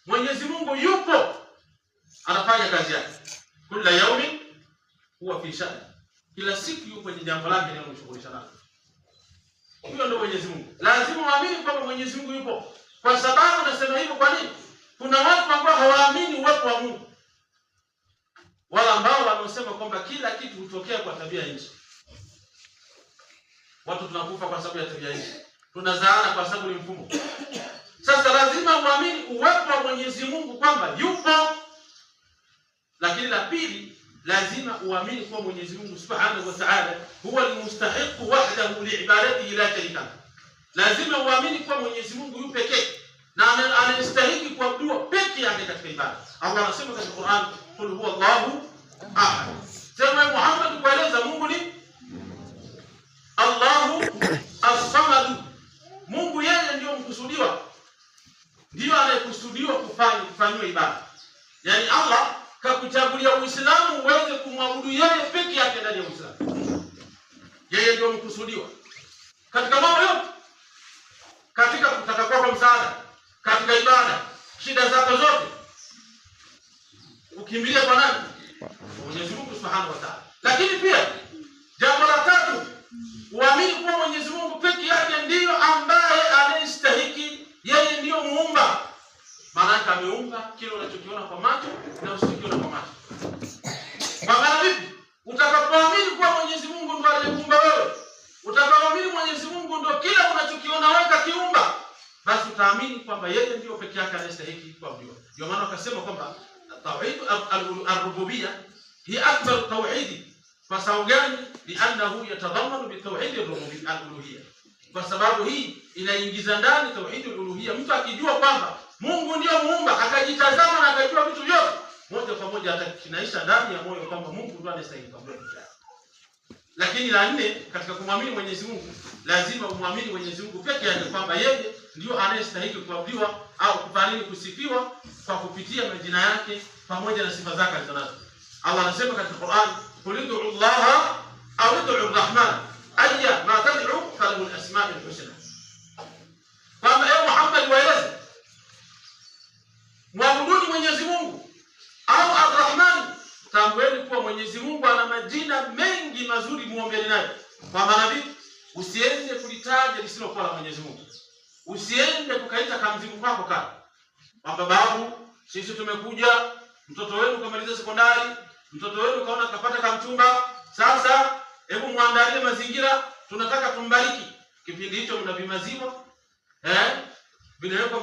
Mwenyezi Mungu yupo, anafanya kazi yake. Kila yaumi huwa fi sha'ni, kila siku yupo kwenye jambo lake linalomshughulisha nalo. Huyo ndio Mwenyezi Mungu. Lazima uamini kwamba Mwenyezi Mungu yupo. Kwa sababu nasema hivyo kwa nini? Kuna watu ambao hawaamini uwepo wa Mungu, wala ambao wanaosema kwamba kila kitu hutokea kwa tabia ya nchi. Watu tunakufa kwa sababu ya tabia ya nchi, tunazaana kwa sababu ni mfumo. Sasa lazima uamini uwepo wa Mwenyezi Mungu kwamba yupo. Lakini la pili, lazima uamini kwa Mwenyezi Mungu Subhanahu wa Ta'ala huwa almustahiq wahdahu liibadatihi la sharika. Lazima uamini kwa Mwenyezi Mungu yupo pekee na anastahili kuabudiwa pekee yake katika ibada. Allah anasema katika Qur'an, qul huwa Allahu ahad. Sema Muhammad kueleza Mungu ni Allahu as-samad. Mungu yeye ndio mkusudiwa, ndio anayekusudiwa kufanywa ibada. Yaani Allah kakuchagulia Uislamu uweze kumwabudu yeye peke yake ndani ya Uislamu. Yeye ndio mkusudiwa katika mambo yote, katika kutaka kwako msaada, katika ibada, shida zako zote ukimbilia kwa nani? Mwenyezi Mungu Subhanahu wa Ta'ala. Lakini pia jambo la tatu, uamini kwa Mwenyezi Mungu peke yake ndiyo ambaye anastahili, yeye ndiyo muumba. Maana ameumba kile unachokiona kwa macho na usikiona kwa macho. Kwa maana vipi? Utakapoamini kwa Mwenyezi Mungu ndiye aliyeumba wewe, utakapoamini Mwenyezi Mungu ndio kila unachokiona wewe kakiumba, basi utaamini kwamba yeye ndiyo peke yake anastahili kuabudiwa. Ndio maana akasema kwamba tauhid ar-rububiyya hi akbar tauhid. Kwa sababu gani? Li'annahu yatadhammanu bi tauhid ar-rububiyya. Kwa sababu hii inaingiza ndani tauhid al-uluhiyya. Mtu akijua kwamba Mungu ndio muumba, akajitazama na akajua vitu vyote, moja kwa moja atakinaisha ndani ya moyo kwamba Mungu ndiye anastahili kuabudiwa. Lakini la nne, katika kumwamini Mwenyezi Mungu, lazima umwamini Mwenyezi Mungu peke yake kwamba yeye ndio anayestahili kuabudiwa au kufanini kusifiwa kwa kupitia majina yake pamoja na sifa zake alizonazo. Allah anasema katika Qur'an, qul ud'u Allah au ud'u ar-Rahman ayya ma tad'u falahu al-asma'ul husna. Kwamba ewe Muhammad waeleze, mwabuduni Mwenyezi Mungu au Ar-Rahman. Tambueni kuwa Mwenyezi Mungu ana majina mengi mazuri, muombeeni naye. Kwa maana vipi? Usiende kulitaja lisilokuwa la Mwenyezi Mungu. Usiende kukaita kamzimu kwako kama kwamba babu, sisi tumekuja, mtoto wenu kamaliza sekondari, mtoto wenu kaona kapata kamchumba, sasa hebu muandalie mazingira, tunataka tumbariki. Kipindi hicho mna vimaziwa vinawekwa